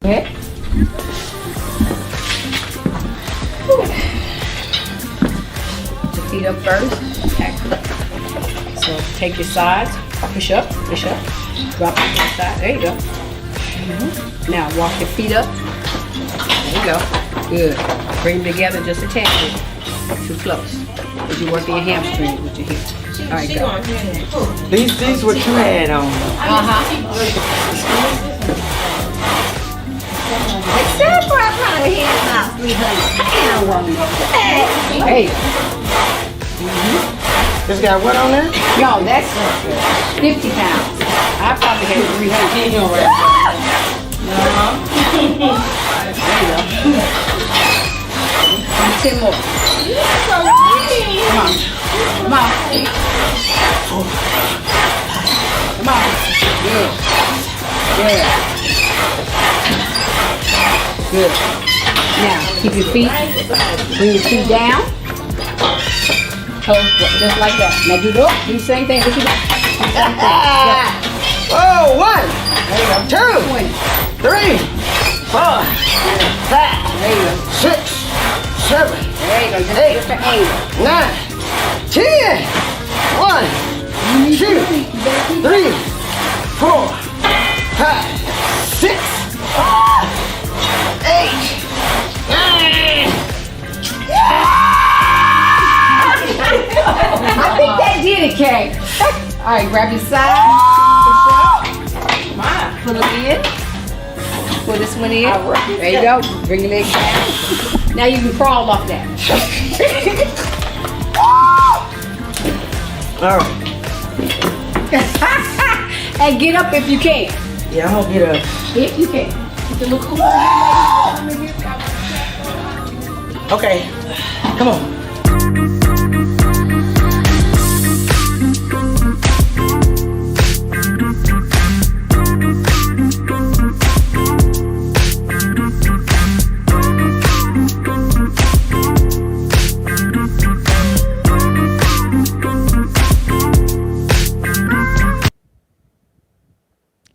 ahead. Put your feet up first. So take your sides, push up, drop it to the side. There you go. Now walk your feet up. There you go. Good. Bring them together just a tad bit. Too close. Because you're working your hamstrings with your hips. All right, go. These what you had on. Except for I probably had about 300. Hey. This got what on there? No, that's 50 pounds. I probably had 300. There you go. 10 more. Come on. Come on. Come on. Good. Good. Good. Now, keep your feet. Bring your feet down. Toes just like that. Now do the same thing. What you got? Oh, 1, 2, 3, 4, 5, There you go. 6, 7, There you go. Just 8, for 8. 9, 10. 1, 2, 3, 4, 5, 6, 8, 9. I think that did it, Kay. All right, grab your side. Push up. Put them in. Put this one in. There you go. Bring your legs down. Now you can crawl off that. All right. And get up if you can. Yeah, I'm gonna get up. If you can. You can look cool. Okay, come on.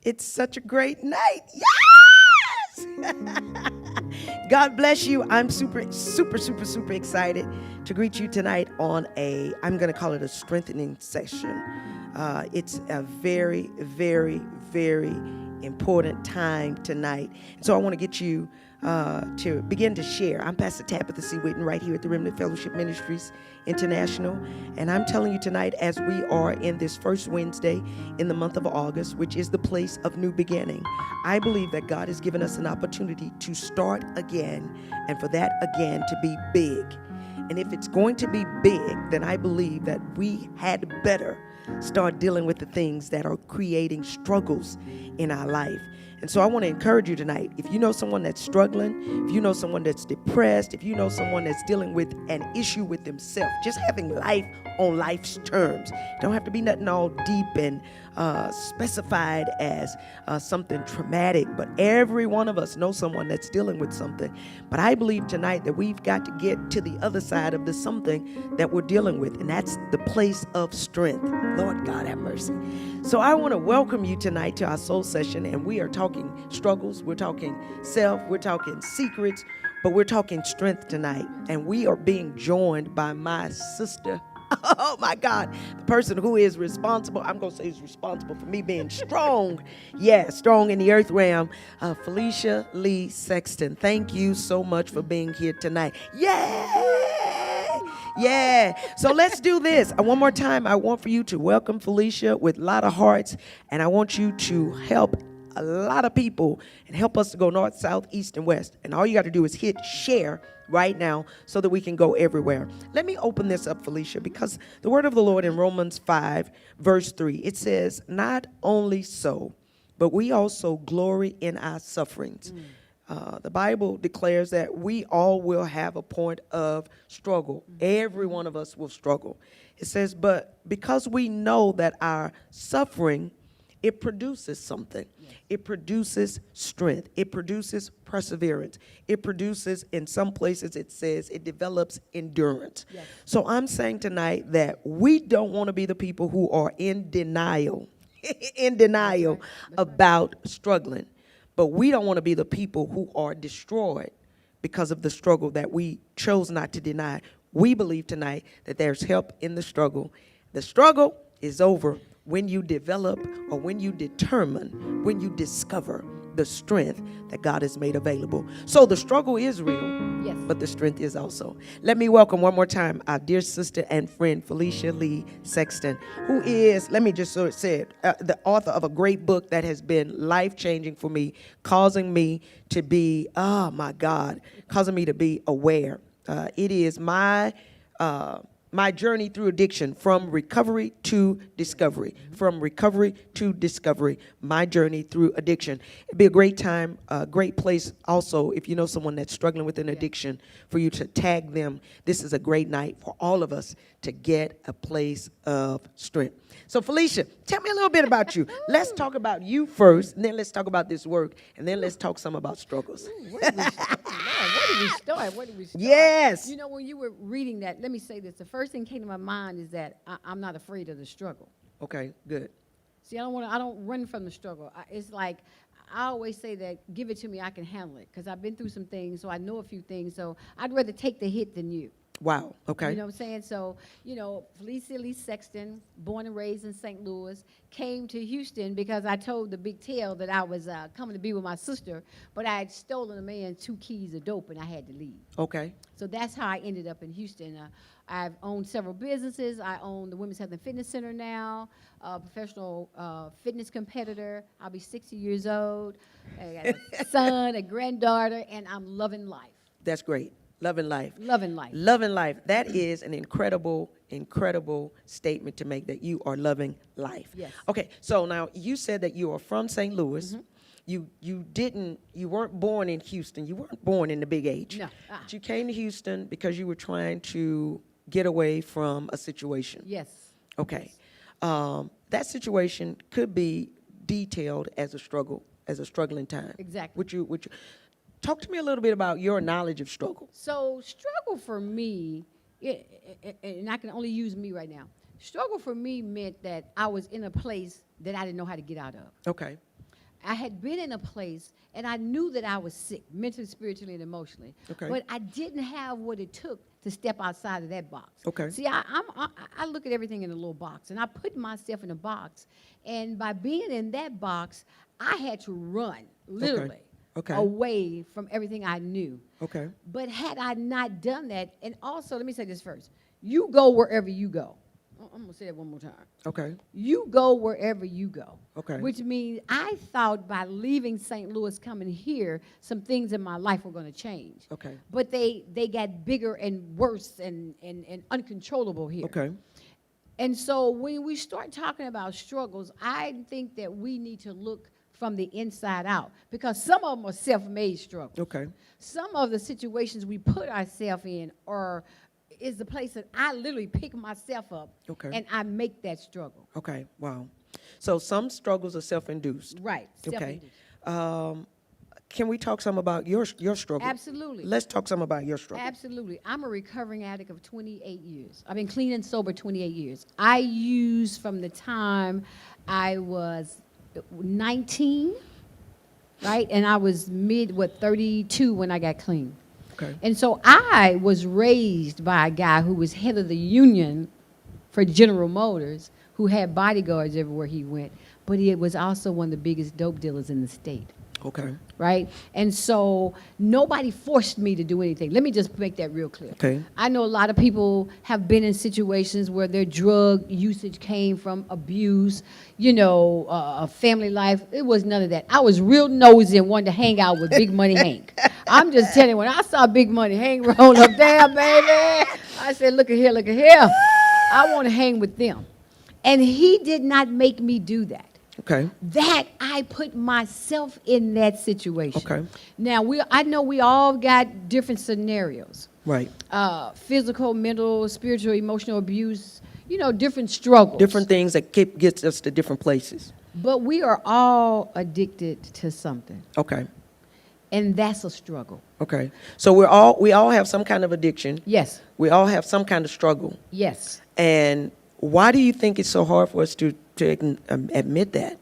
It's such a great night. Yes! God bless you. I'm super excited to greet you tonight on I'm going to call it a strengthening session. It's a very, very, very important time tonight. So I want to get you to begin to share. I'm Pastor Tabatha C. Whitten right here at the Remnant Fellowship Ministries International. And I'm telling you tonight, as we are in this first Wednesday in the month of August, which is the place of new beginning, I believe that God has given us an opportunity to start again, and for that again to be big. And if it's going to be big, then I believe that we had better start dealing with the things that are creating struggles in our life. And so I want to encourage you tonight, if you know someone that's struggling, if you know someone that's depressed, if you know someone that's dealing with an issue with themselves, just having life on life's terms. It don't have to be nothing all deep and specified as something traumatic, but every one of us knows someone that's dealing with something. But I believe tonight that we've got to get to the other side of the something that we're dealing with, and that's the place of strength. Lord God have mercy. So I want to welcome you tonight to our soul session, and we are talking struggles, we're talking self, we're talking secrets, but we're talking strength tonight. And we are being joined by my sister. Oh my God, the person who is responsible, I'm going to say is responsible for me being strong. Yeah, strong in the earth realm. Felicia Sexton. Thank you so much for being here tonight. Yay! Yeah. So let's do this. One more time, I want for you to welcome Felicia with a lot of hearts, and I want you to help a lot of people and help us to go north, south, east, and west. And all you got to do is hit share right now so that we can go everywhere. Let me open this up, Felicia, because the word of the Lord in Romans 5, verse 3, it says, not only so, but we also glory in our sufferings. The Bible declares that we all will have a point of struggle. Every one of us will struggle. It says, but because we know that our suffering, it produces something. It produces strength. It produces perseverance. It produces, in some places it says, it develops endurance. Yes. So I'm saying tonight that we don't want to be the people who are in denial, about struggling. But we don't want to be the people who are destroyed because of the struggle that we chose not to deny. We believe tonight that there's help in the struggle. The struggle is over when you develop, or when you determine, when you discover the strength that God has made available. So the struggle is real, Yes. but the strength is also. Let me welcome one more time our dear sister and friend, Felicia Sexton, who is, let me just sort of say it, the author of a great book that has been life-changing for me, causing me to be, causing me to be aware. It is my journey through addiction, from recovery to discovery. From recovery to discovery, my journey through addiction. It'd be a great time, a great place also, if you know someone that's struggling with an addiction, for you to tag them. This is a great night for all of us to get a place of strength. So Felicia, tell me a little bit about you. Let's talk about you first, and then let's talk about this work, and then let's talk some about struggles. Where did we start? Yes. You know, when you were reading that, let me say this. The first thing came to my mind is that I'm not afraid of the struggle. Okay, good. See, I don't run from the struggle. It's like, I always say that, give it to me, I can handle it. Because I've been through some things, so I know a few things. So I'd rather take the hit than you. Wow, okay. You know what I'm saying? So, you know, Felicia Sexton, born and raised in St. Louis, came to Houston because I told the big tale that I was coming to be with my sister, but I had stolen a man's 2 keys of dope and I had to leave. Okay. So that's how I ended up in Houston. I've owned several businesses. I own the Women's Health and Fitness Center now, a professional fitness competitor. I'll be 60 years old. I got a son, a granddaughter, and I'm loving life. That's great. Loving life. Loving life. Loving life. That is an incredible, incredible statement to make, that you are loving life. Yes. Okay, so now you said that you are from St. Louis. Mm-hmm. You weren't born in Houston. You weren't born in the Big H. No. But you came to Houston because you were trying to get away from a situation. Yes. Okay. That situation could be detailed as a struggle, as a struggling time. Exactly. Would you talk to me a little bit about your knowledge of struggle? So struggle for me, and I can only use me right now. Struggle for me meant that I was in a place that I didn't know how to get out of. Okay. I had been in a place, and I knew that I was sick, mentally, spiritually, and emotionally. Okay. But I didn't have what it took to step outside of that box. Okay. See, I look at everything in a little box, and I put myself in a box. And by being in that box, I had to run, literally, away from everything I knew. Okay. But had I not done that, and also, let me say this first. You go wherever you go. I'm going to say that one more time. Okay. You go wherever you go. Okay. Which means I thought by leaving St. Louis, coming here, some things in my life were going to change. Okay. But they got bigger and worse and uncontrollable here. Okay. And so when we start talking about struggles, I think that we need to look from the inside out, because some of them are self-made struggles. Okay. Some of the situations we put ourselves in is the place that I literally pick myself up, and I make that struggle. Okay, wow. So some struggles are self-induced. Right, self-induced. Okay. Can we talk some about your struggle? Absolutely. Let's talk some about your struggle. Absolutely. I'm a recovering addict of 28 years. I've been clean and sober 28 years. I used from the time I was 19, right? And I was 32 when I got clean. Okay. And so I was raised by a guy who was head of the union for General Motors, who had bodyguards everywhere he went, but he was also one of the biggest dope dealers in the state. Okay. Right? And so nobody forced me to do anything. Let me just make that real clear. Okay. I know a lot of people have been in situations where their drug usage came from abuse, family life. It was none of that. I was real nosy and wanted to hang out with Big Money Hank. I'm just telling you, when I saw Big Money Hank roll up there, baby, I said, look at here, look at here. I want to hang with them. And he did not make me do that. Okay. That I put myself in that situation. Okay. Now, I know we all got different scenarios. Right. Physical, mental, spiritual, emotional abuse, different struggles. Different things that gets us to different places. But we are all addicted to something. Okay. And that's a struggle. Okay. So we all have some kind of addiction. Yes. We all have some kind of struggle. Yes. And why do you think it's so hard for us to admit that?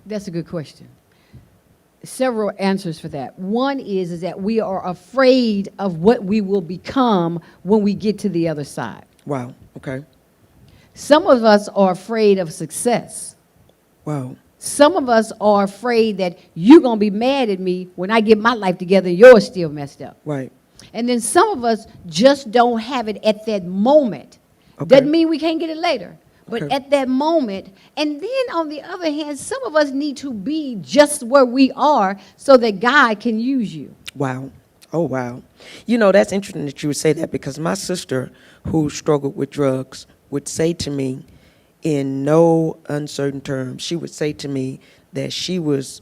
That's a good question. Several answers for that. One is that we are afraid of what we will become when we get to the other side. Wow. Okay. Some of us are afraid of success. Wow. Some of us are afraid that you're going to be mad at me when I get my life together and yours still messed up. Right. And then some of us just don't have it at that moment. Okay. Doesn't mean we can't get it later. But Okay. at that moment, and then on the other hand, some of us need to be just where we are so that God can use you. Wow. Oh, wow. You know, that's interesting that you would say that, because my sister, who struggled with drugs, would say to me in no uncertain terms, she would say to me that she was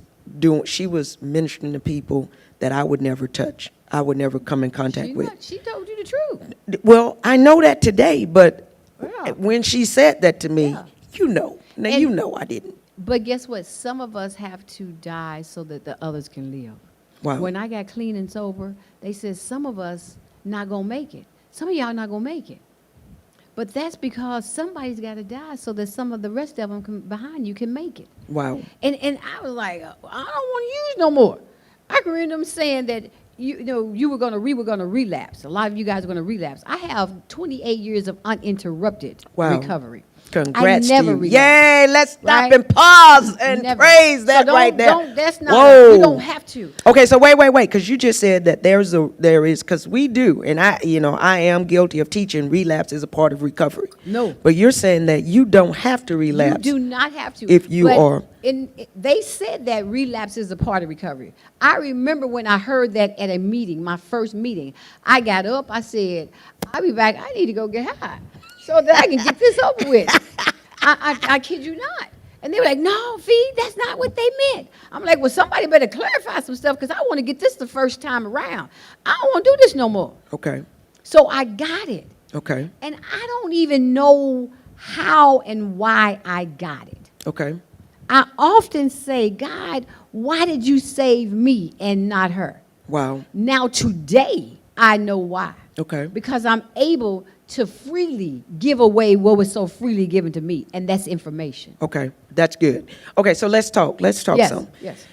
ministering to people that I would never touch. I would never come in contact with. She told you the truth. Well, I know that today, but Yeah. when she said that to me, Yeah. Now And- you know I didn't. But guess what? Some of us have to die so that the others can live. Wow. When I got clean and sober, they said some of us not going to make it. Some of y'all not going to make it. But that's because somebody's got to die so that some of the rest of them behind you can make it. Wow. And I was like, I don't want to use no more. I can remember them saying that we were going to relapse. A lot of you guys are going to relapse. I have 28 years of uninterrupted Wow. recovery. Congrats I never to you. relapsed. Yay, let's stop Right? and pause and Never. praise that So right there. That's not. Whoa. You don't have to. Okay, so wait, because you just said that there is, because we do, and I am guilty of teaching relapse is a part of recovery. No. But you're saying that you don't have to relapse. You do not have to. If you are. They said that relapse is a part of recovery. I remember when I heard that at a meeting, my first meeting. I got up, I said, I'll be back. I need to go get high so that I can get this over with. I kid you not. And they were like, no, Fee, that's not what they meant. I'm like, well, somebody better clarify some stuff because I want to get this the first time around. I don't want to do this no more. Okay. So I got it. Okay. And I don't even know how and why I got it. Okay. I often say, God, why did you save me and not her? Wow. Now today, I know why. Okay. Because I'm able to freely give away what was so freely given to me, and that's information. Okay. That's good. Okay, so let's talk. Let's talk Yes, some. yes.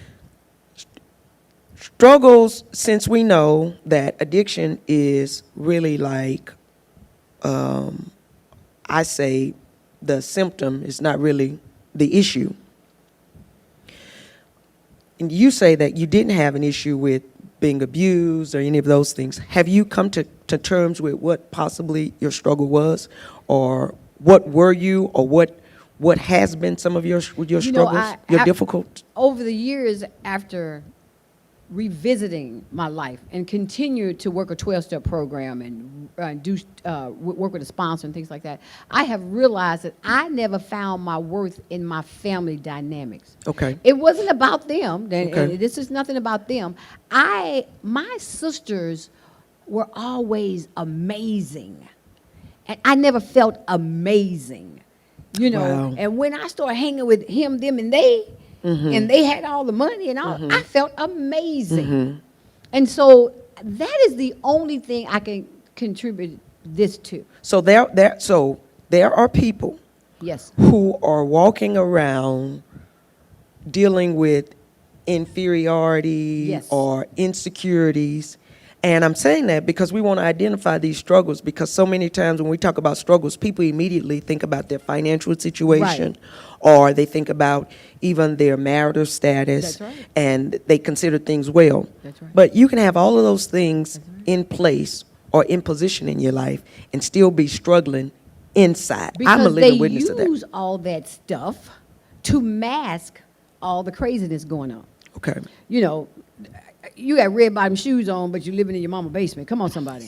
Struggles, since we know that addiction is really like, I say the symptom is not really the issue. And you say that you didn't have an issue with being abused or any of those things. Have you come to terms with what possibly your struggle was, or what were you, or what has been some of your struggles, your difficult? Over the years after revisiting my life and continue to work a 12-step program and work with a sponsor and things like that, I have realized that I never found my worth in my family dynamics. Okay. It wasn't about them. Okay. And this is nothing about them. My sisters were always amazing. And I never felt amazing. Wow. And when I started hanging with him, them, and they, and they had all the money and all, I felt amazing. And so that is the only thing I can contribute this to. So there are people Yes. who are walking around dealing with inferiority Yes. or insecurities. And I'm saying that because we want to identify these struggles, because so many times when we talk about struggles, people immediately think about their financial situation, or they think about even their marital status. That's right. And they consider things well. That's right. But you can have all of those things in place or in position in your life and still be struggling inside. I'm a Because living they witness of that. use all that stuff to mask all the craziness going on. Okay. You got red bottom shoes on, but you're living in your mama's basement. Come on, somebody.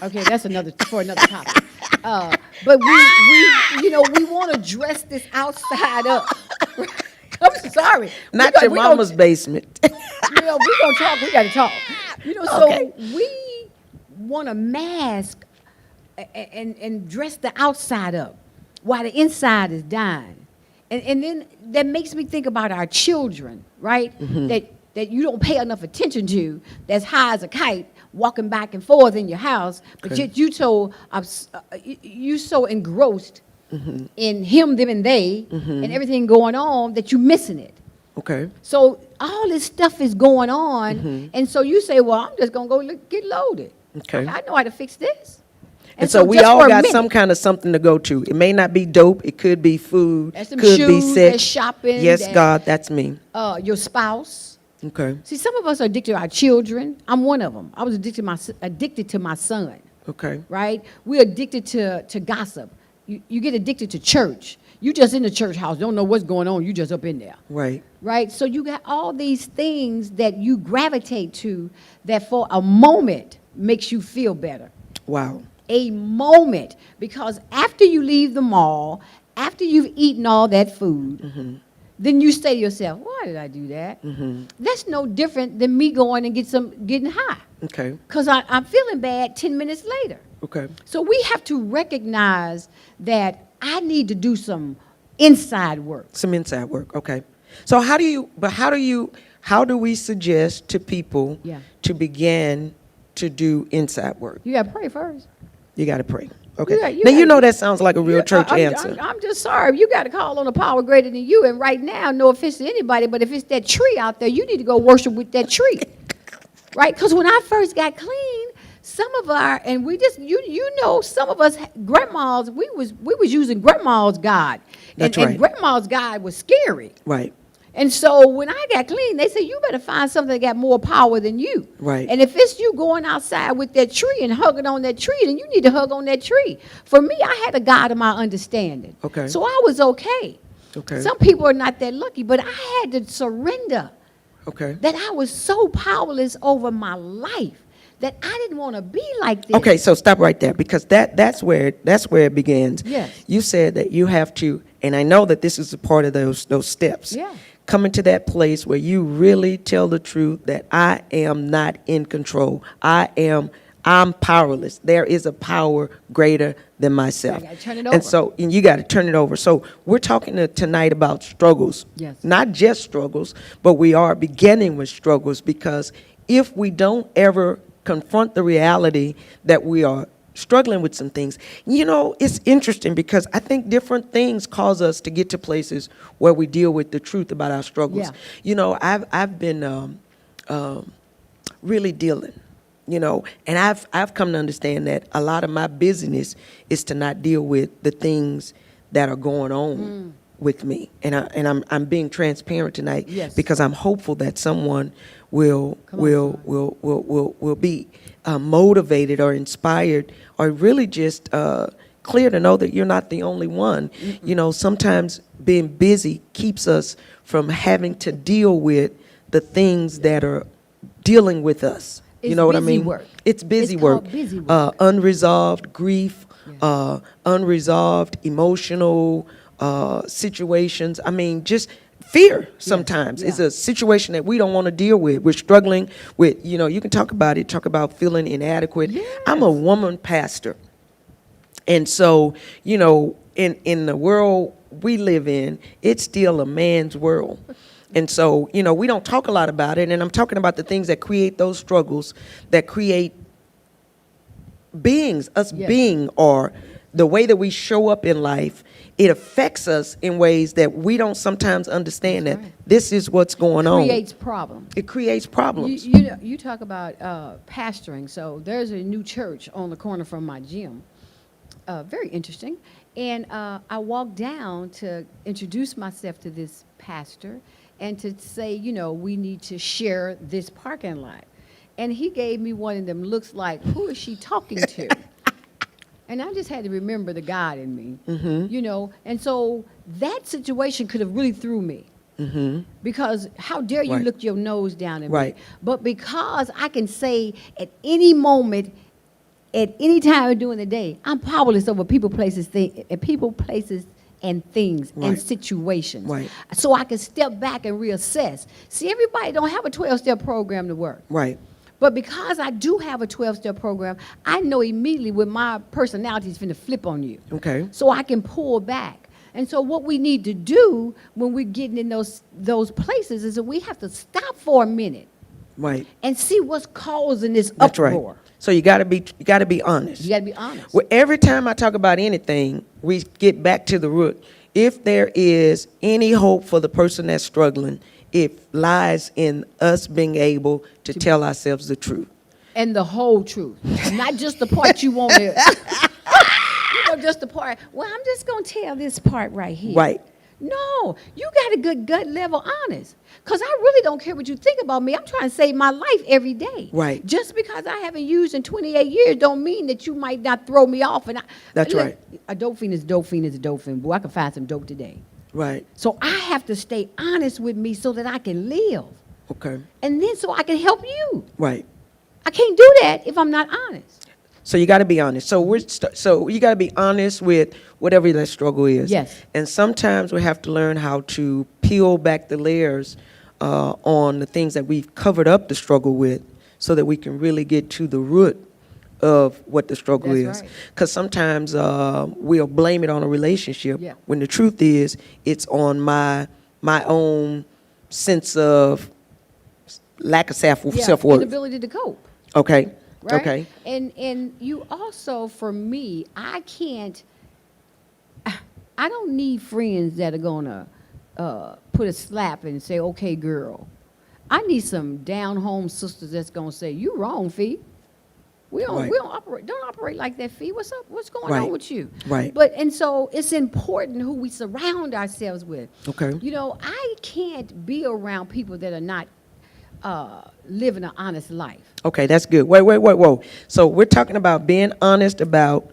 Okay, that's another topic. But we want to dress this outside up. I'm sorry. Not your mama's basement. We're gonna talk. We got to talk. So we want to mask and dress the outside up while the inside is dying. And then that makes me think about our children, right? That you don't pay enough attention to, that's high as a kite, walking back and forth in your house, but yet you so engrossed in him, them, and they, and everything going on that you're missing it. Okay. So all this stuff is going on, and so you say, "Well, I'm just gonna go get loaded. Okay. I know how to fix this." And so we just all for a got minute, some kind of something to go to. It may not be dope. It could be food. There's some could shoes, be sex. there's shopping, Yes, there's- God, that's me. your spouse. Okay. See, some of us are addicted to our children. I'm one of them. I was addicted to my son. Okay. Right? We're addicted to gossip. You get addicted to church. You just in the church house, don't know what's going on. You just up in there. Right. Right? So you got all these things that you gravitate to that for a moment makes you feel better. Wow. A moment. Because after you leave the mall, after you've eaten all that food, then you say to yourself, why did I do that? That's no different than me going and getting high. Okay. Because I'm feeling bad 10 minutes later. Okay. So we have to recognize that I need to do some inside work. Some inside work. Okay. So how do we suggest to people Yeah. to begin to do inside work? You got to pray first. You got to pray. Okay. You Now, you gotta- know that sounds like a real church I'm, answer. I'm just sorry. You got to call on a power greater than you. And right now, no offense to anybody, but if it's that tree out there, you need to go worship with that tree. Right? Because when I first got clean, some of our, and we just, you know, some of us, grandmas, we was using grandma's God. That's and, right. And grandma's God was scary. Right. And so when I got clean, they said, you better find something that got more power than you. Right. And if it's you going outside with that tree and hugging on that tree, then you need to hug on that tree. For me, I had a God of my understanding. Okay. So I was okay. Okay. Some people are not that lucky, but I had to surrender Okay. that I was so powerless over my life that I didn't want to be like this. Okay, so stop right there because that's where it begins. Yes. You said that you have to, and I know that this is a part of those steps. Yeah. Coming to that place where you really tell the truth that I am not in control. I'm powerless. There is a power greater than myself. I gotta turn it And over. so and you got to turn it over. So we're talking tonight about struggles. Yes. Not just struggles, but we are beginning with struggles because if we don't ever confront the reality that we are struggling with some things, you know, it's interesting because I think different things cause us to get to places where we deal with the truth about our struggles. Yeah. You know, I've been really dealing, you know, and I've come to understand that a lot of my busyness is to not deal with the things that are going on with me, and I'm being transparent tonight. Yes. Because I'm hopeful that someone will be motivated or inspired or really just clear to know that you're not the only one. You know, sometimes being busy keeps us from having to deal with the things that are dealing with us. You It's know what I busy mean? work. It's busy It's work. called busy work. Unresolved grief, unresolved emotional situations. I mean, just fear sometimes is a situation that we don't want to deal with. We're struggling with, you know, you can talk about feeling inadequate. Yes. I'm a woman pastor. And so, you know, in the world we live in, it's still a man's world. And so, you know, we don't talk a lot about it. And I'm talking about the things that create those struggles, that create beings, us Yes. being, or the way that we show up in life. It affects us in ways that we don't sometimes understand that right. this is what's going on. Creates problems. It creates problems. You know, you talk about pastoring. So there's a new church on the corner from my gym. Very interesting. And I walked down to introduce myself to this pastor and to say, you know, we need to share this parking lot. And he gave me one of them looks like, who is she talking to? And I just had to remember the God in me, you know. And so that situation could have really threw me. Because how dare you Right. look your nose down at Right. me? But because I can say at any moment, at any time during the day, I'm powerless over people, places, and things and Right. situations. Right. So I can step back and reassess. See, everybody don't have a 12-step program to work. Right. But because I do have a 12-step program, I know immediately when my personality is finna flip on you. Okay. So I can pull back. And so what we need to do when we're getting in those places is that we have to stop for a minute Right. and see what's causing this That's uproar. right. So you got to be honest. You got to be honest. Well, every time I talk about anything, we get back to the root. If there is any hope for the person that's struggling, It lies in us being able to tell ourselves the truth. And the whole truth, not just the part you want to. Just the part. Well, I'm just gonna tell this part right here. Right. No, you got a good gut level honest. Because I really don't care what you think about me. I'm trying to save my life every day. Right. Just because I haven't used in 28 years don't mean that you might not throw me off. And That's look, right. A dope fiend is a dope fiend is a dope fiend. Boy, I can find some dope today. Right. So I have to stay honest with me so that I can live. Okay. And then so I can help you. Right. I can't do that if I'm not honest. So you got to be honest. So so you got to be honest with whatever that struggle is. Yes. And sometimes we have to learn how to peel back the layers on the things that we've covered up the struggle with, so that we can really get to the root of what the struggle That's is. right. Because sometimes we'll blame it on a relationship, Yeah. when the truth is it's on my own sense of lack of self-worth. Inability to cope. Okay. Right? Okay. And you also, for me, I don't need friends that are gonna put a slap and say, okay, girl. I need some down home sisters that's gonna say, you wrong, Fee. We Right. don't operate like that, Fee. What's up? What's going Right. on with you? Right. And so it's important who we surround ourselves with. Okay. You know, I can't be around people that are not living an honest life. Okay, that's good. Whoa. So we're talking about being honest about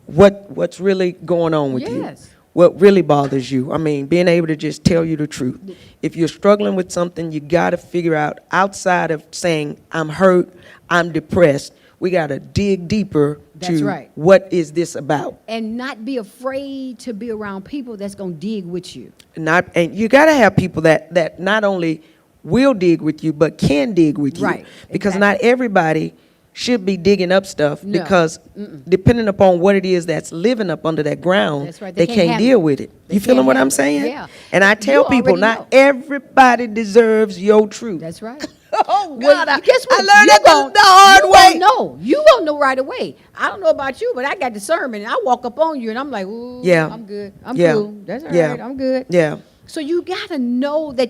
what's really going on with you. Yes. What really bothers you. I mean, being able to just tell you the truth. If you're struggling with something, you got to figure out, outside of saying, I'm hurt, I'm depressed, we got to dig deeper That's to right. what is this about. And not be afraid to be around people that's going to dig with you. And you got to have people that not only will dig with you, but can dig with you. Right, Because exactly. not everybody should be digging up stuff, No. because depending upon what it is that's living up under that ground, That's right. they They can't can't deal handle with it. They You feeling can't what I'm handle it. saying? Yeah. And I tell You people, already not know. everybody deserves your truth. That's right. Oh, Well, God, guess what? I learned You that gon- the hard you way. gon' know. You gonna know right away. I don't know about you, but I got discernment, and I walk up on you, and I'm like, ooh, Yeah. I'm good. I'm Yeah. cool. That's all Yeah. right. I'm good. Yeah. So you gotta know that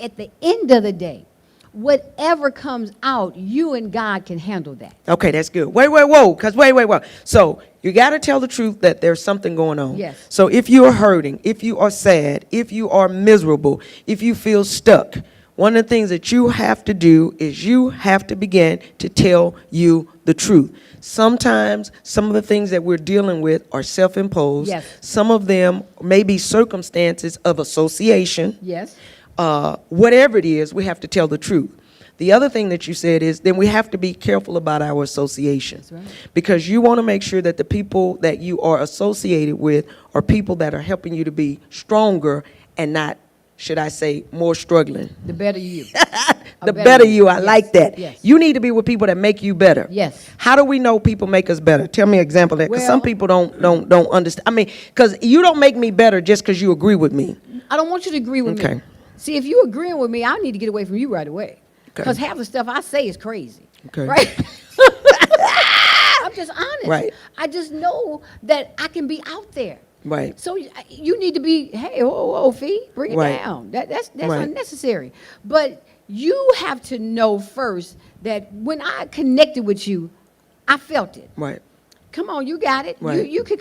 at the end of the day, whatever comes out, you and God can handle that. Okay, that's good. Whoa. Because wait. So you got to tell the truth that there's something going on. Yes. So if you are hurting, if you are sad, if you are miserable, if you feel stuck, one of the things that you have to do is you have to begin to tell you the truth. Sometimes some of the things that we're dealing with are self-imposed. Yes. Some of them may be circumstances of association. Yes. Whatever it is, we have to tell the truth. The other thing that you said is then we have to be careful about our association. That's right. Because you want to make sure that the people that you are associated with are people that are helping you to be stronger and not, should I say, more struggling. The better you. The better you, I Yes. like that. Yes. You need to be with people that make you better. Yes. How do we know people make us better? Tell me an example of that, because some Well- people don't understand. I mean, because you don't make me better just because you agree with me. I don't want you to agree with Okay. me. See, if you agreeing with me, I need to get away from you right away. Okay. Because half the stuff I say is crazy. Okay. Right? I'm just honest. Right. I just know that I can be out there. Right. So you need to be, hey, whoa, Fee, bring it Right. down. That's Right. unnecessary. But you have to know first that when I connected with you, I felt it. Right. Come on, you got it. Right. You can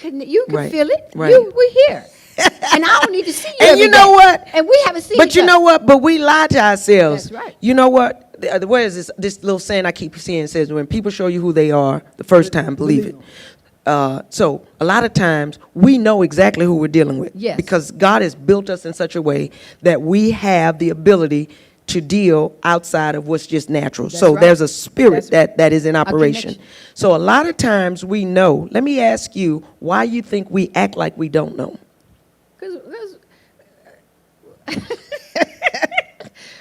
Right. feel it. Right. We're here. And I don't need to see you. And every you know day. what? And we haven't seen But each you know other. what? But we lie to ourselves. That's right. You know what? What is this little saying I keep seeing says, when people show you who they are the first time, believe it. So a lot of times we know exactly who we're dealing with. Yes. Because God has built us in such a way that we have the ability to deal outside of what's just natural. That's So right. there's a spirit That's right. that is in operation. connection. So a lot of times we know. Let me ask you why you think we act like we don't know.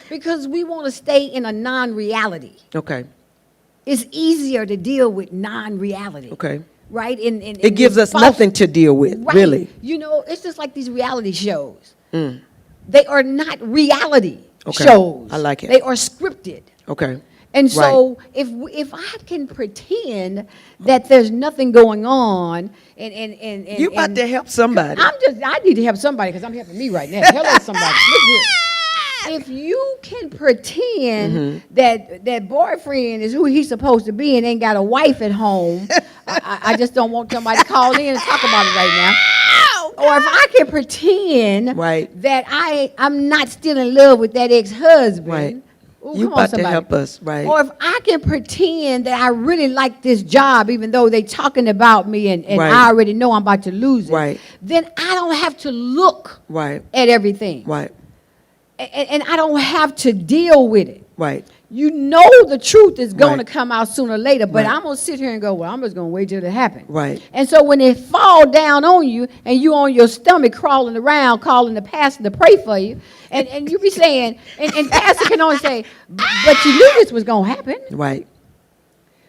Because we want to stay in a non-reality. Okay. It's easier to deal with non-reality. Okay. Right? It gives us false- nothing to deal with, Right. really. You know, it's just like these reality shows. They are not reality Okay. shows. I like it. They are scripted. Okay. And so if I can pretend that there's nothing going on and You about to help somebody. I need to help somebody because I'm helping me right now. Hello, somebody. Look here. if you can pretend that boyfriend is who he's supposed to be and ain't got a wife at home, I just don't want somebody to call in and talk about it right now. Or if I can pretend that I'm not still in love with that ex-husband. Right. Ooh, You come on, about to somebody. help us, right? Or if I can pretend that I really like this job, even though they talking about me and I already know I'm about to lose it, then I don't have to look at everything. Right. And I don't have to deal with it. Right. You know the truth is going to come out sooner or later, but I'm going to sit here and go, well, I'm just going to wait till it happens. Right. And so when it fall down on you and you on your stomach crawling around, calling the pastor to pray for you, and you be saying, and pastor can only say, but you knew this was going to happen. Right.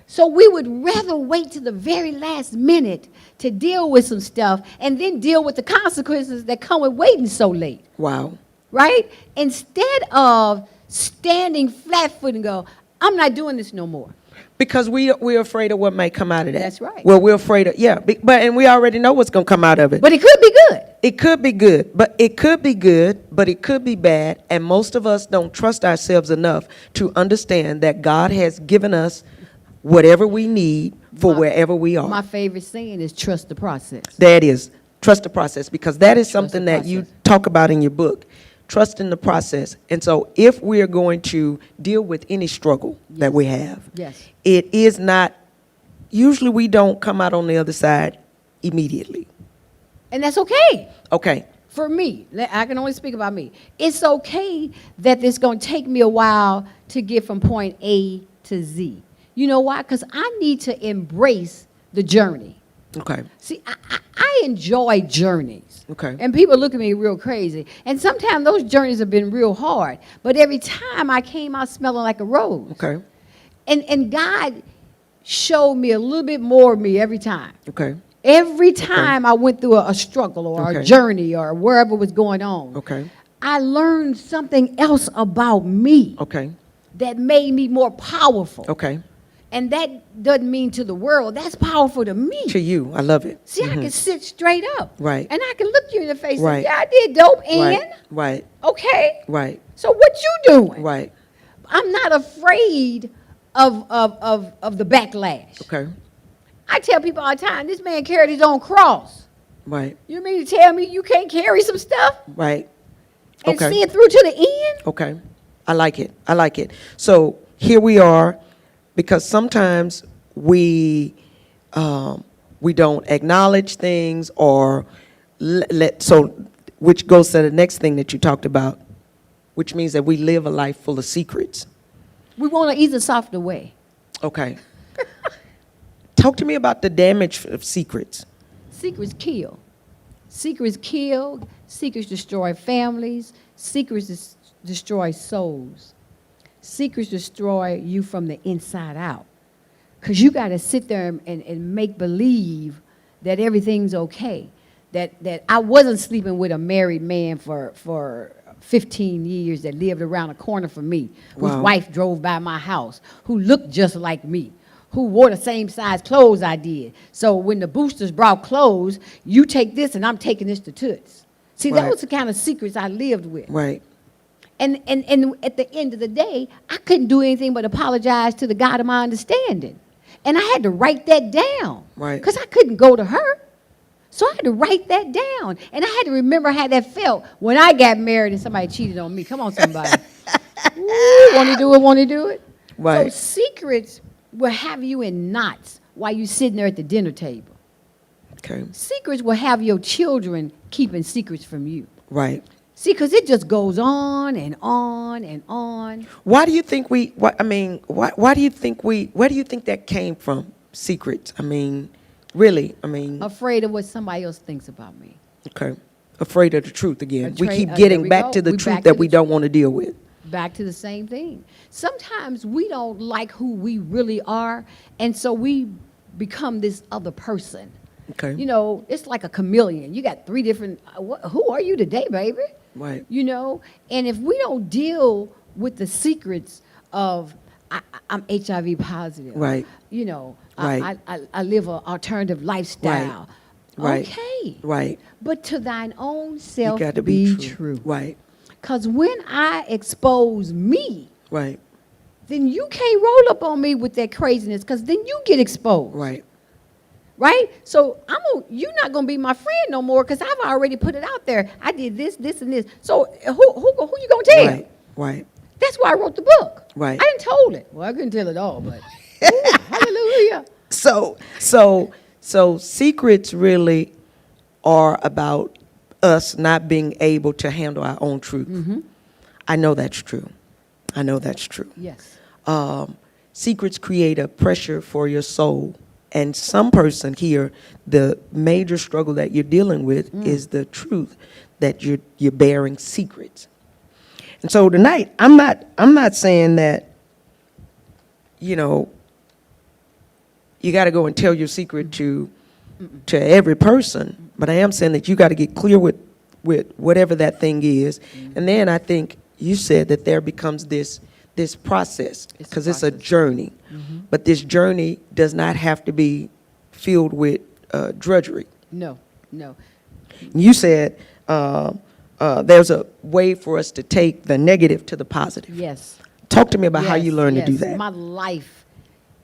So we would rather wait to the very last minute to deal with some stuff and then deal with the consequences that come with waiting so late. Wow. Right? Instead of standing flat-footed and go, I'm not doing this no more. Because we're afraid of what might come out of that. That's right. Well, we're afraid of, and we already know what's going to come out of it. But it could be good. It could be good, but it could be good, but it could be bad. And most of us don't trust ourselves enough to understand that God has given us whatever we need for wherever we are. My favorite saying is trust the process. That is, trust the process, because that is Trust something the that you process. talk about in your book. Trust in the process. And so if we are going to deal with any struggle that we have, it is not, usually we don't come out on the other side immediately. And that's okay. Okay. For me, I can only speak about me. It's okay that it's going to take me a while to get from point A to Z. You know why? Because I need to embrace the journey. Okay. See, I enjoy journeys. Okay. And people look at me real crazy. And sometimes those journeys have been real hard. But every time I came out smelling like a rose. Okay. And God showed me a little bit more of me every time. Okay. Every time I went through a struggle or a journey or wherever was going on. Okay. I learned something else about me. Okay. That made me more powerful. Okay. And that doesn't mean to the world. That's powerful to me. To you. I love it. See, I can sit straight up. Right. And I can look you in the face and Right. say, yeah, I did dope, and Right. okay. Right. So what you doing? Right. I'm not afraid of the backlash. Okay. I tell people all the time, this man carried his own cross. Right. You mean to tell me you can't carry some stuff Right. and Okay. see it through to the end? Okay. I like it. I like it. So here we are, because sometimes we don't acknowledge things or which goes to the next thing that you talked about, which means that we live a life full of secrets. We want to ease the softer way. Okay. Talk to me about the damage of secrets. Secrets kill. Secrets kill. Secrets destroy families. Secrets destroy souls. Secrets destroy you from the inside out. Because you got to sit there and make believe that everything's okay. That I wasn't sleeping with a married man for 15 years that lived around the corner from me, whose wife drove by my house, who looked just like me, who wore the same size clothes I did. So when the boosters brought clothes, you take this and I'm taking this to Toots. See, that was the kind of secrets I lived with. Right. And at the end of the day, I couldn't do anything but apologize to the God of my understanding. And I had to write that down. Right. Because I couldn't go to her. So I had to write that down. And I had to remember how that felt when I got married and somebody cheated on me. Come on, somebody. Want to do it, want to do it? Right. So secrets will have you in knots while you're sitting there at the dinner table. Okay. Secrets will have your children keeping secrets from you. Right. See, because it just goes on and on and on. Why do you think why do you think where do you think that came from? Secrets. Really, Afraid of what somebody else thinks about me. Okay. Afraid of the truth again. We keep there getting we back go. to the We truth back that to we the don't want to deal with. Back to the same thing. Sometimes we don't like who we really are, and so we become this other person. Okay. You know, it's like a chameleon. You got three different, who are you today, baby? Right. You know, and if we don't deal with the secrets of, I'm HIV positive. Right. You know, Right. I live an alternative lifestyle. Right. Okay. Right. But to thine own You self got to be be true. Right. Because when I expose me, Right. then you can't roll up on me with that craziness, because then you get exposed. Right. Right? So you're not going to be my friend no more, because I've already put it out there. I did this, this, and this. So who you going to tell? Right. Right. That's why I wrote the book. Right. I didn't told it. Well, I couldn't tell it all, but ooh, hallelujah. So secrets really are about us not being able to handle our own truth. Mm-hmm. I know that's true. I know that's true. Yes. Secrets create a pressure for your soul. And some person here, the major struggle that you're dealing with is the truth that you're bearing secrets. And so tonight, I'm not saying that, you know, you got to go and tell your secret to every person, but I am saying that you got to get clear with whatever that thing is. And then I think you said that there becomes this process, because it's a journey. But this journey does not have to be filled with drudgery. No. You said there's a way for us to take the negative to the positive. Yes. Talk to me about how you learned to do that. My life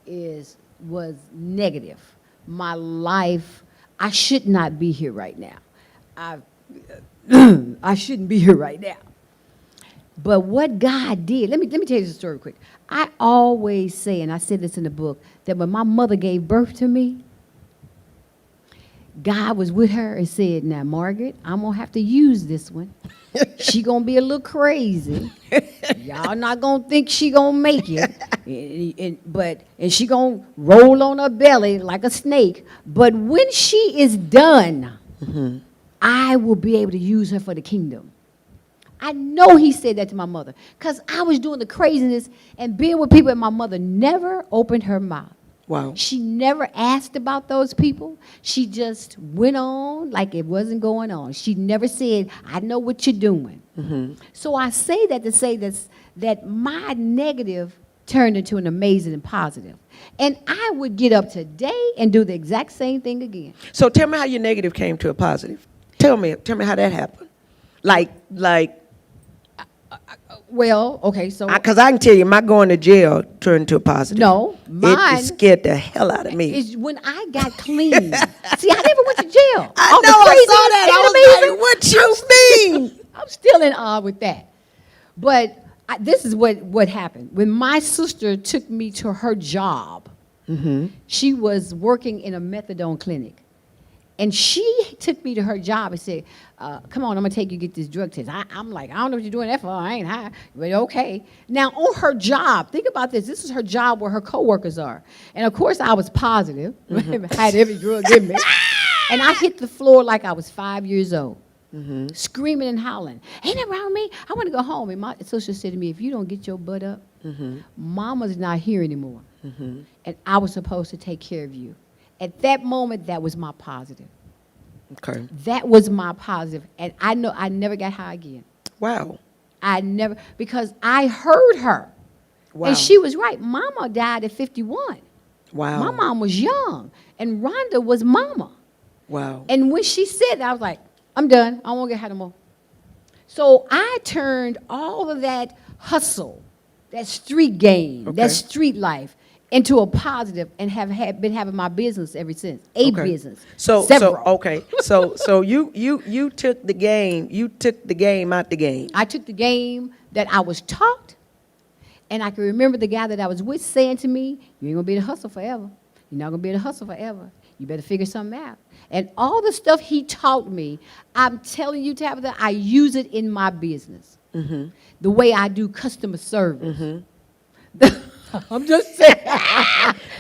was negative. My life, I should not be here right now. I shouldn't be here right now. But what God did, let me tell you the story quick. I always say, and I said this in the book, that when my mother gave birth to me, God was with her and said, now, Margaret, I'm going to have to use this one. She going to be a little crazy. Y'all not going to think she going to make it. And she going to roll on her belly like a snake. But when she is done, I will be able to use her for the kingdom. I know he said that to my mother, because I was doing the craziness and being with people, and my mother never opened her mouth. Wow. She never asked about those people. She just went on like it wasn't going on. She never said, I know what you're doing. So I say that to say that my negative turned into an amazing and positive. And I would get up today and do the exact same thing again. So tell me how your negative came to a positive. Tell me how that happened. Like. Well, okay, so. Because I can tell you, my going to jail turned to a positive. No, mine. It scared the hell out of me. Is when I got clean. See, I never went to jail. I know, I saw that. I was like, what you mean? I'm still in awe with that. But this is what happened. When my sister took me to her job, she was working in a methadone clinic. And she took me to her job and said, come on, I'm going to take you to get this drug test. I'm like, I don't know what you're doing that for. I ain't high. But okay. Now, on her job, think about this. This is her job where her coworkers are. And, of course, I was positive. Had every drug in me. And I hit the floor like I was 5 years old, screaming and howling. Ain't that wrong with me? I want to go home. And my sister said to me, if you don't get your butt up, Mama's not here anymore. And I was supposed to take care of you. At that moment, that was my positive. Okay. That was my positive. And I know I never got high again. Wow. Because I heard her. Wow. And she was right. Mama died at 51. Wow. My mom was young. And Rhonda was mama. Wow. And when she said that, I was like, I'm done. I won't get high no more. So I turned all of that hustle, that street game, that street life, into a positive, and have been having my business ever since. Business. So So you took the game out the game. I took the game that I was taught, and I can remember the guy that I was with saying to me, you ain't gonna be in the hustle forever. You're not gonna be in the hustle forever. You better figure something out. And all the stuff he taught me, I'm telling you, Tabatha, I use it in my business. The way I do customer service. I'm just saying.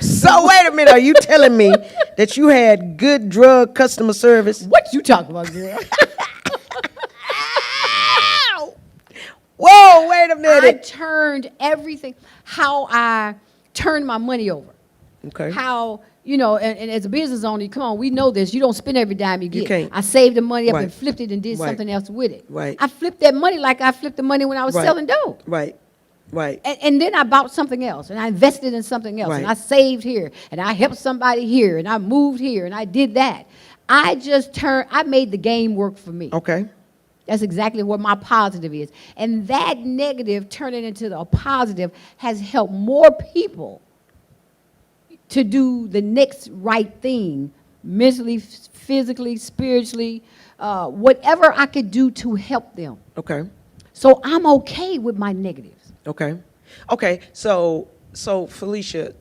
So wait a minute, are you telling me that you had good drug customer service? What you talking about, girl? Whoa, wait a minute. I turned everything, how I turned my money over. Okay. How, and as a business owner, come on, we know this. You don't spend every dime you get. You can't. I saved the money up and flipped it and did something else with it. Right. I flipped that money like I flipped the money when I was selling dope. Right. Right. And then I bought something else, and I invested in something else, and I saved here, and I helped somebody here, and I moved here, and I did that. I made the game work for me. Okay. That's exactly what my positive is. And that negative turning into a positive has helped more people to do the next right thing, mentally, physically, spiritually, whatever I could do to help them. Okay. So I'm okay with my negatives. Okay. Okay. So Felicia,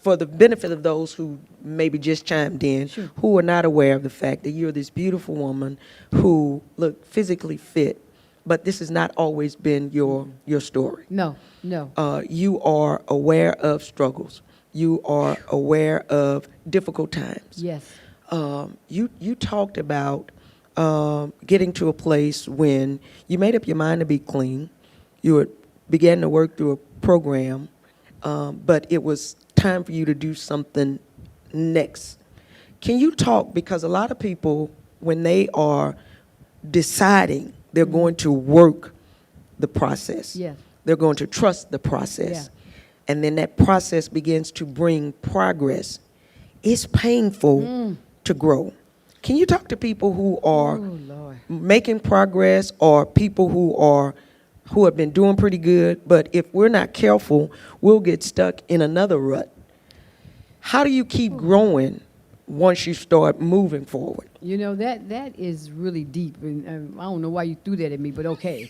for the benefit of those who maybe just chimed in, who are not aware of the fact that you're this beautiful woman who look physically fit, but this has not always been your story. No. You are aware of struggles. You are aware of difficult times. Yes. You talked about getting to a place when you made up your mind to be clean. You began to work through a program, but it was time for you to do something next. Can you talk, because a lot of people, when they are deciding they're going to work the process, Yes. they're going to trust the process, and then that process begins to bring progress, it's painful to grow. Can you talk to people who are making progress, or people who have been doing pretty good, but if we're not careful, we'll get stuck in another rut? How do you keep growing once you start moving forward? You know, that is really deep, and I don't know why you threw that at me, but okay.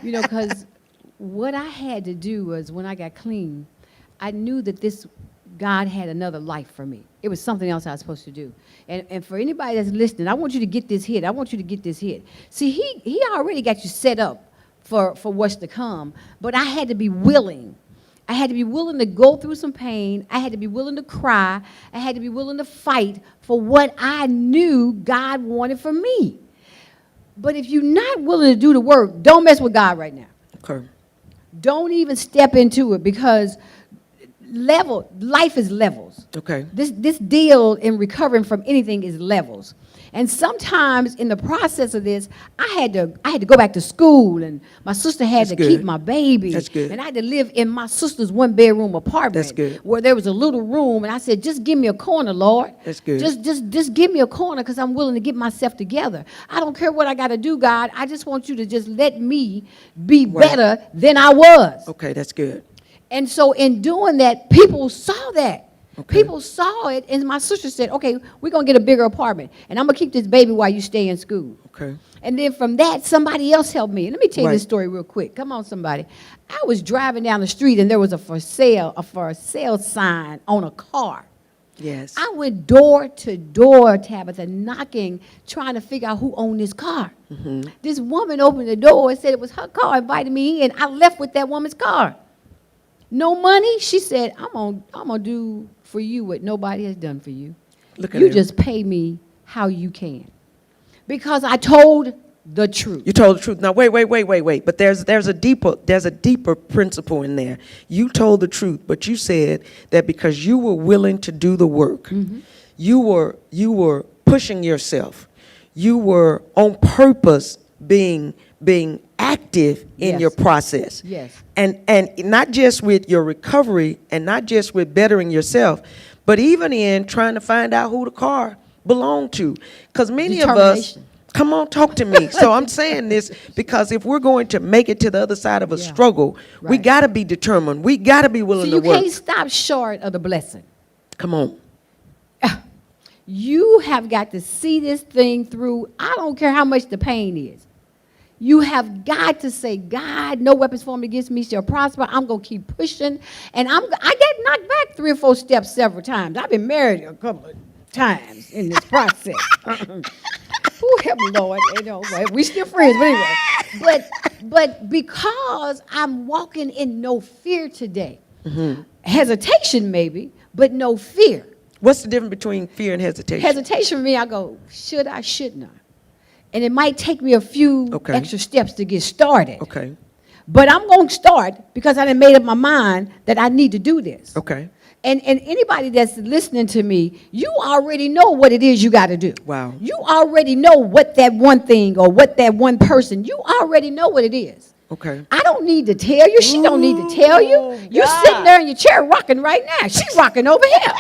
You know, because what I had to do was, when I got clean, I knew that God had another life for me. It was something else I was supposed to do. And for anybody that's listening, I want you to get this hit. I want you to get this hit. See, he already got you set up for what's to come, but I had to be willing. I had to be willing to go through some pain. I had to be willing to cry. I had to be willing to fight for what I knew God wanted for me. But if you're not willing to do the work, don't mess with God right now. Okay. Don't even step into it, because life is levels. Okay. This deal in recovering from anything is levels. And sometimes in the process of this, I had to go back to school, and my sister had to keep my baby. That's good. And I had to live in my sister's 1-bedroom apartment. That's good. Where there was a little room, and I said, just give me a corner, Lord. That's good. Just give me a corner, because I'm willing to get myself together. I don't care what I got to do, God. I just want you to just let me be better than I was. Okay, that's good. And so in doing that, people saw that. Okay. People saw it, and my sister said, okay, we're going to get a bigger apartment, and I'm going to keep this baby while you stay in school. Okay. And then from that, somebody else helped me. Let me tell you Right. this story real quick. Come on, somebody. I was driving down the street, and there was a for sale sign on a car. Yes. I went door to door, Tabatha, knocking, trying to figure out who owned this car. Mm-hmm. This woman opened the door and said it was her car, invited me in. I left with that woman's car. No money? She said, I'm gonna do for you what nobody has done for you. Look at You him. just pay me how you can. Because I told the truth. You told the truth. Now wait. But there's a deeper principle in there. You told the truth, but you said that because you were willing to do the work, you were pushing yourself. You were on purpose being active in Yes. your process. Yes. And not just with your recovery, and not just with bettering yourself, but even in trying to find out who the car belonged to. Because many of us, Determination. come on, talk to me. So I'm saying this because if we're going to make it to the other side of a struggle, we Right. got to be determined. We got to be willing So to you work. can't stop short of the blessing. Come on. You have got to see this thing through. I don't care how much the pain is. You have got to say, God, no weapons formed against me shall prosper. I'm going to keep pushing. And I got knocked back 3 or 4 steps several times. I've been married a couple of times in this process. Ooh, help me, Lord. You know, we still friends, but anyway. But because I'm walking in no fear today, hesitation maybe, but no fear. What's the difference between fear and hesitation? Hesitation for me, I go, should I, shouldn't I? And it might take me a few Okay. extra steps to get started. Okay. But I'm going to start because I done made up my mind that I need to do this. Okay. And anybody that's listening to me, you already know what it is you got to do. Wow. You already know what that one thing or what that one person, you already know what it is. Okay. I don't need to tell you. She don't need to tell you. You're sitting there in your chair rocking right now. She's rocking over here.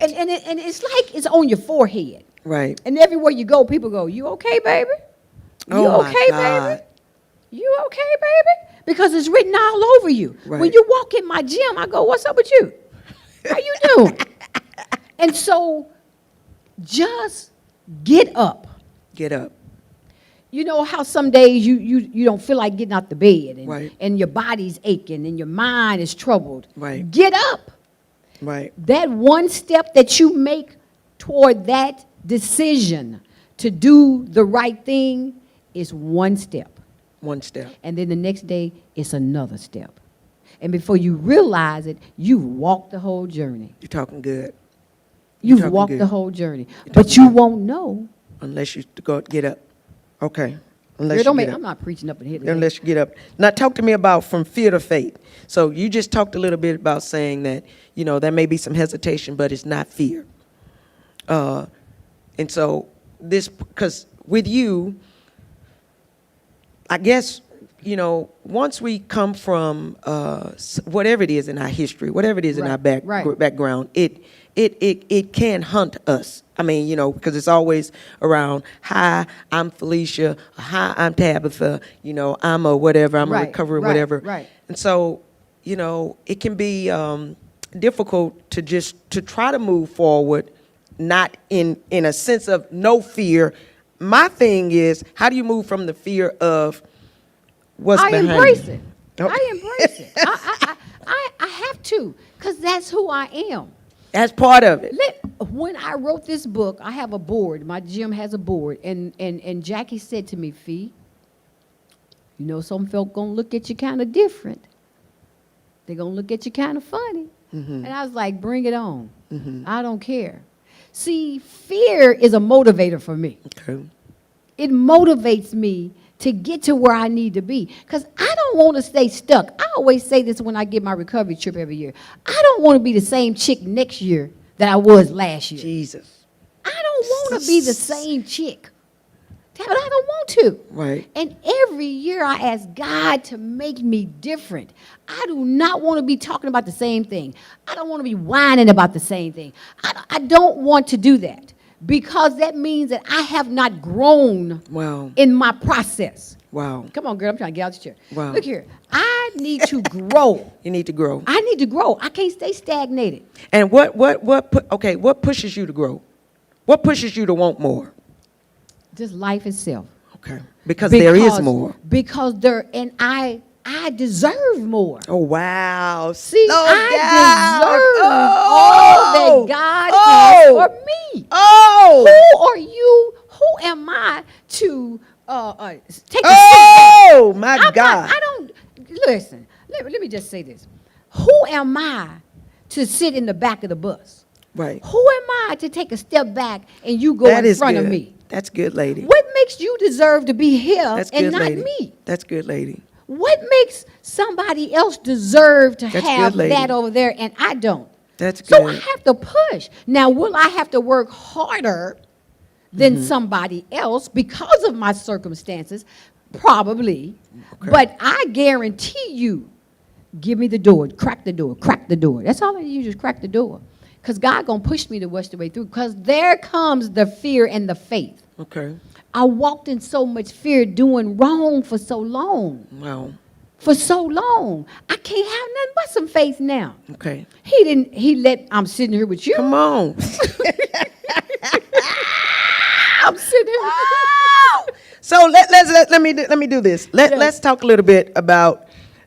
and it's like it's on your forehead. Right. And everywhere you go, people go, "You okay, baby? You Oh, my okay, God. baby? You okay, baby?" Because it's written all over you. When Right. you walk in my gym, I go, "What's up with you? How you doing?" And so just get up. Get up. You know how some days you don't feel like getting out the bed, and, Right. and your body's aching and your mind is troubled. Right. Get up. Right. That one step that you make toward that decision to do the right thing is one step. One step. And then the next day, it's another step. And before you realize it, you've walked the whole journey. You're talking good. You've talking walked good. the whole journey. You're But talking you good. won't know. Unless you go get up. Okay. Unless Girl, you don't get make, up. I'm not preaching up in here today. Unless you get up. Now, talk to me about from fear to faith. So you just talked a little bit about saying that, there may be some hesitation, but it's not fear. And so this, because with you, I guess, once we come from whatever it is in our history, whatever it is in our background, it can hunt us. I mean, because it's always around, "Hi, I'm Felicia. Hi, I'm Tabatha. I'm a whatever. I'm a recovery whatever." Right. And so, it can be difficult to try to move forward, not in a sense of no fear. My thing is, how do you move from the fear of what's behind embrace you? it. Oh. I embrace it. I have to, because that's who I am. That's part of it. When I wrote this book, I have a board. My gym has a board. And Jackie said to me, "Fee, some folk going to look at you kind of different. They're going to look at you kind of funny." And I was like, "Bring it on. I don't care." See, fear is a motivator for me. Okay. It motivates me to get to where I need to be. Because I don't want to stay stuck. I always say this when I get my recovery trip every year. I don't want to be the same chick next year that I was last year. Jesus. I don't want to be the same chick. But I don't want to. Right. And every year I ask God to make me different. I do not want to be talking about the same thing. I don't want to be whining about the same thing. I don't want to do that, because that means that I have not grown Wow. in my process. Wow. Come on, girl, I'm trying to get out your chair. Wow. Look here. I need to grow. You need to grow. I need to grow. I can't stay stagnated. And what pushes you to grow? What pushes you to want more? Just life itself. Okay. Because there is more. Because I deserve more. Oh, wow. See, Slow I down. deserve all that God has for me. Oh. Who are you? Who am I to take a Oh, my God. I don't, listen, let me just say this. Who am I to sit in the back of the bus? Right. Who am I to take a step back and you go That in is front good. of me? That's good, lady. What makes you deserve to be here That's and good, not lady. me? That's good, lady. What makes somebody else deserve to That's have good, lady. that over there and I don't? That's good. So I have to push. Now, will I have to work harder than somebody else because of my circumstances? Probably. Okay. But I guarantee you, give me the door, crack the door, crack the door. That's all I need, just crack the door. Because God going to push me to watch the way through. Because there comes the fear and the faith. Okay. I walked in so much fear doing wrong for so long. Wow. For so long. I can't have nothing but some faith now. Okay. I'm sitting here with you. Come on. I'm sitting here with you. So let me do this. Let's talk a little bit about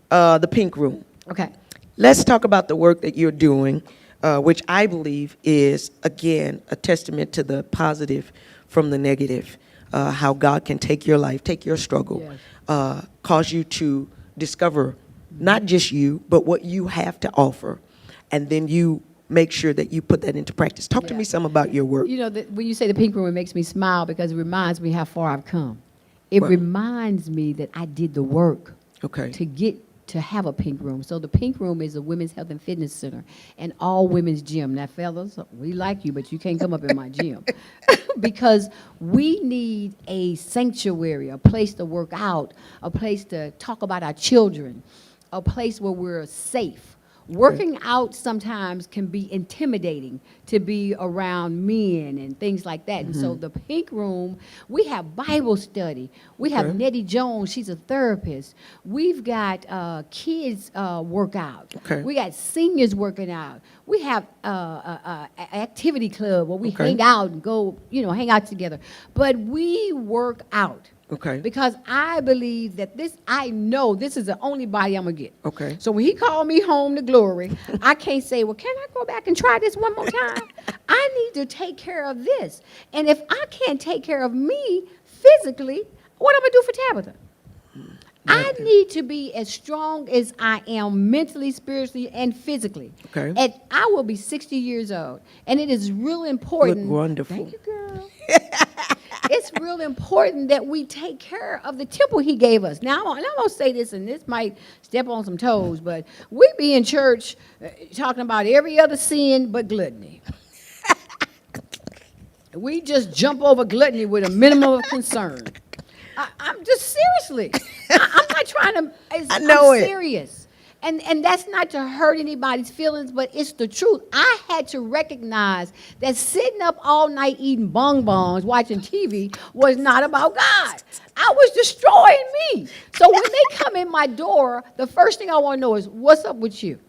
the Pink Room. Okay. Let's talk about the work that you're doing, which I believe is, again, a testament to the positive from the negative, how God can take your life, take your struggle, cause you to discover not just you, but what you have to offer, and then you make sure that you put that into practice. Talk to me some about your work. You know, when you say the Pink Room, it makes me smile because it reminds me how far I've come. It reminds me that I did the work to get to have a Pink Room. So the Pink Room is a women's health and fitness center and all women's gym. Now, fellas, we like you, but you can't come up in my gym because we need a sanctuary, a place to work out, a place to talk about our children, a place where we're safe, Working out sometimes can be intimidating to be around men and things like that. And so the Pink Room, we have Bible study. We have Nettie Jones. She's a therapist. We've got kids workout. Okay. We got seniors working out. We have a activity club where we hang out and go, hang out together. But we work out. Okay. Because I believe that I know this is the only body I'm going to get. Okay. So when he called me home to glory, I can't say, well, can I go back and try this one more time? I need to take care of this. And if I can't take care of me physically, what am I going to do for Tabatha? I need to be as strong as I am mentally, spiritually, and physically. Okay. And I will be 60 years old. And it is real important. Look wonderful. Thank you, girl. It's real important that we take care of the temple he gave us. Now, I'm going to say this, and this might step on some toes, but we be in church talking about every other sin but gluttony. We just jump over gluttony with a minimum of concern. I'm just seriously. I'm not trying to. I know I'm it. serious. And that's not to hurt anybody's feelings, but it's the truth. I had to recognize that sitting up all night eating bonbons, watching TV, was not about God. I was destroying me. So when they come in my door, the first thing I want to know is, what's up with you?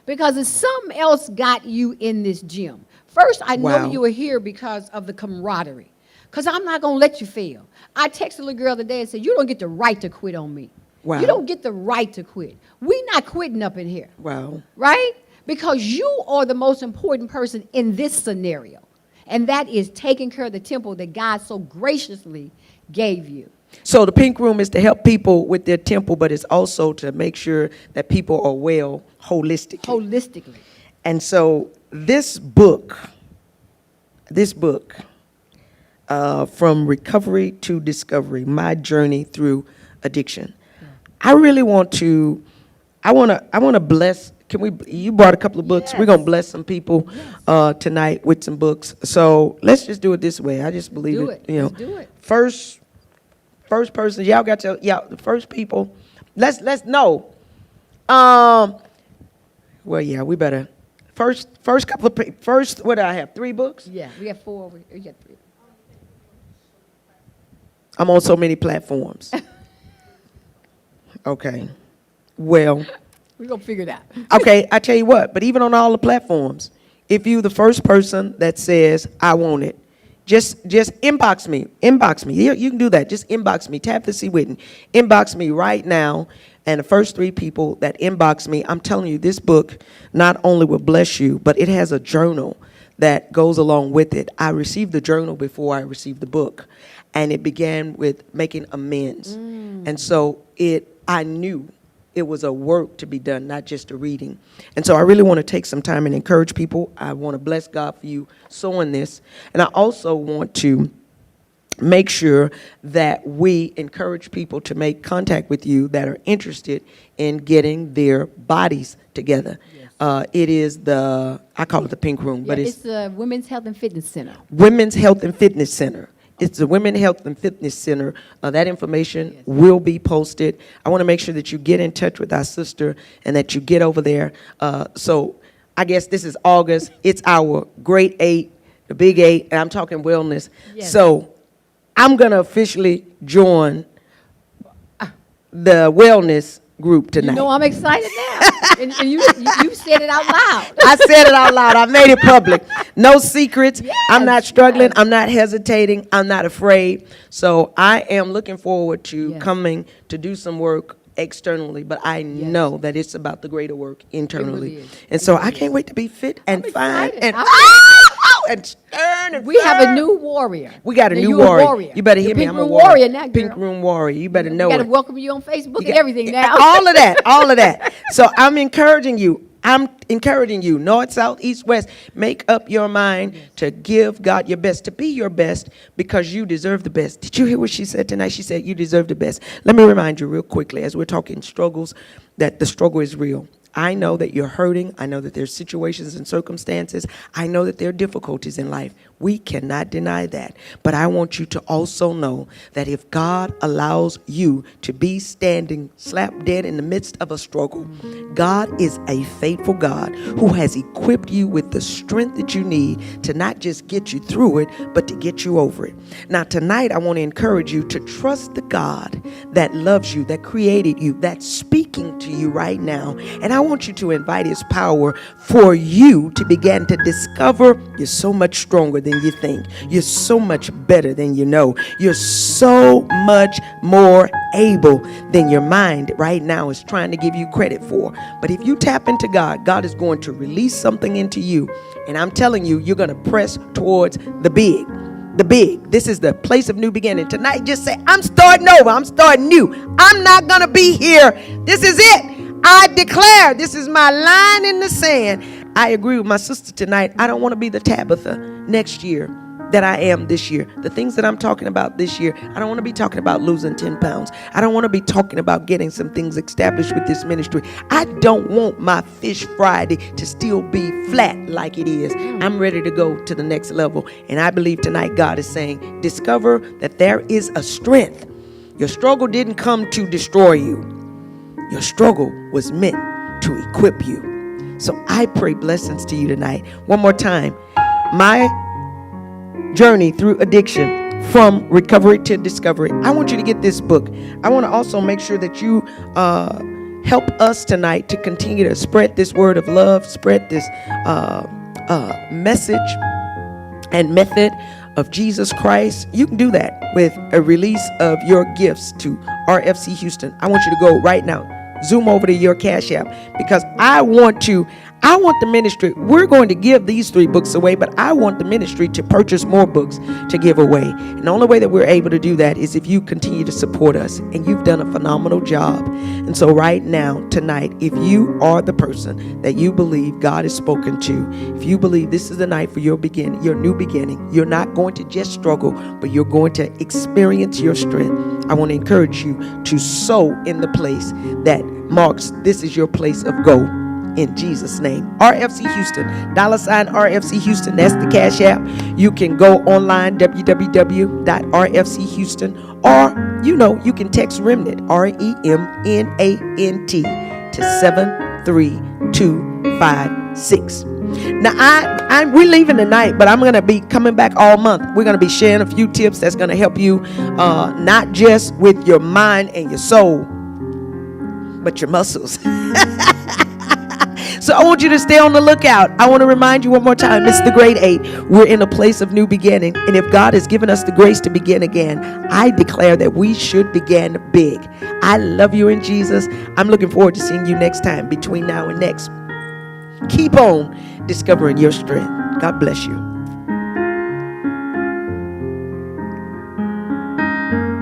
Because it's something else got you in this gym. First, I know Wow. you are here because of the camaraderie. Because I'm not going to let you fail. I texted a little girl today and said, you don't get the right to quit on me. Wow. You don't get the right to quit. We're not quitting up in here. Wow. Right? Because you are the most important person in this scenario. And that is taking care of the temple that God so graciously gave you. So the Pink Room is to help people with their temple, but it's also to make sure that people are well holistically. Holistically. And so this book, From Recovery to Discovery, My Journey Through Addiction. I really want to bless. You brought a couple of books. Yes. We're going to bless some people tonight with some books. So let's just do it this way. I just believe Let's do it. First person, y'all got the first people. Let's know. Well, yeah, we better. First couple of what do I have? 3 books? Yeah, we have 4. We got 3. I'm on so many platforms. Okay. Well. We're going to figure it out. Okay, I tell you what, but even on all the platforms, if you're the first person that says, I want it, just inbox me. Inbox me. You can do that. Just inbox me. Tabatha C. Whitten. Inbox me right now. And the first 3 people that inbox me, I'm telling you, this book not only will bless you, but it has a journal that goes along with it. I received the journal before I received the book. And it began with making amends. And so I knew it was a work to be done, not just a reading. And so I really want to take some time and encourage people. I want to bless God for you sowing this. And I also want to make sure that we encourage people to make contact with you that are interested in getting their bodies together. Yes. It is I call it the Pink Room, but it's the Women's Health and Fitness Center. Women's Health and Fitness Center. It's the Women's Health and Fitness Center. That information will be posted. I want to make sure that you get in touch with our sister and that you get over there. So I guess this is August. It's our Great 8, the Big 8, and I'm talking wellness. Yes. So I'm going to officially join the wellness group tonight. You know I'm excited now. and you said it out loud. I said it out loud. I made it public. No secrets. Yes, I'm not struggling. yes. I'm not hesitating. I'm not afraid. So I am looking forward to coming to do some work externally, but I know that it's about the greater work internally. is. And so I can't wait to be fit and I'm fine excited. and and stern and We have a firm. new warrior. We got a Now, new you warrior. You better The hear me. Pink I'm a Room warrior. now, girl. Pink Room warrior. You better know We got to it. welcome you on Facebook You and got- everything now. All of that, all of that. So I'm encouraging you. North, south, east, west. Make up your mind to give God your best, to be your best, because you deserve the best. Did you hear what she said tonight? She said you deserve the best. Let me remind you real quickly, as we're talking struggles, that the struggle is real. I know that you're hurting. I know that there's situations and circumstances. I know that there are difficulties in life. We cannot deny that. But I want you to also know that if God allows you to be standing slap dead in the midst of a struggle, God is a faithful God who has equipped you with the strength that you need to not just get you through it, but to get you over it. Now, tonight, I want to encourage you to trust the God that loves you, that created you, that's speaking to you right now. And I want you to invite his power for you to begin to discover you're so much stronger than you think. You're so much better than you know. You're so much more able than your mind right now is trying to give you credit for. But if you tap into God, God is going to release something into you. And I'm telling you, you're going to press towards the big. The big. This is the place of new beginning. Tonight, just say, I'm starting over. I'm starting new. I'm not going to be here. This is it. I declare, this is my line in the sand. I agree with my sister tonight. I don't want to be the Tabatha next year that I am this year. The things that I'm talking about this year, I don't want to be talking about losing 10 pounds. I don't want to be talking about getting some things established with this ministry. I don't want my Fish Friday to still be flat like it is. I'm ready to go to the next level. And I believe tonight God is saying, discover that there is a strength. Your struggle didn't come to destroy you. Your struggle was meant to equip you. So I pray blessings to you tonight. One more time. My journey through addiction, from recovery to discovery. I want you to get this book. I want to also make sure that you help us tonight to continue to spread this word of love, spread this message and method of Jesus Christ. You can do that with a release of your gifts to RFC Houston. I want you to go right now. Zoom over to your Cash App, because I want the ministry. We're going to give these 3 books away, but I want the ministry to purchase more books to give away. And the only way that we're able to do that is if you continue to support us. And you've done a phenomenal job. And so right now, tonight, if you are the person that you believe God has spoken to, if you believe this is the night for your new beginning, you're not going to just struggle, but you're going to experience your strength. I want to encourage you to sow in the place that marks this is your place of go. In Jesus' name. RFC Houston, $ RFC Houston. That's the Cash App. You can go online, www.rfchouston, or, you can text Remnant, REMNANT, to 73256. Now, we're leaving tonight, but I'm going to be coming back all month. We're going to be sharing a few tips that's going to help you, not just with your mind and your soul, but your muscles. So I want you to stay on the lookout. I want to remind you one more time, it's the grade 8. We're in a place of new beginning. And if God has given us the grace to begin again, I declare that we should begin big. I love you in Jesus. I'm looking forward to seeing you next time. Between now and next, keep on discovering your strength. God bless you.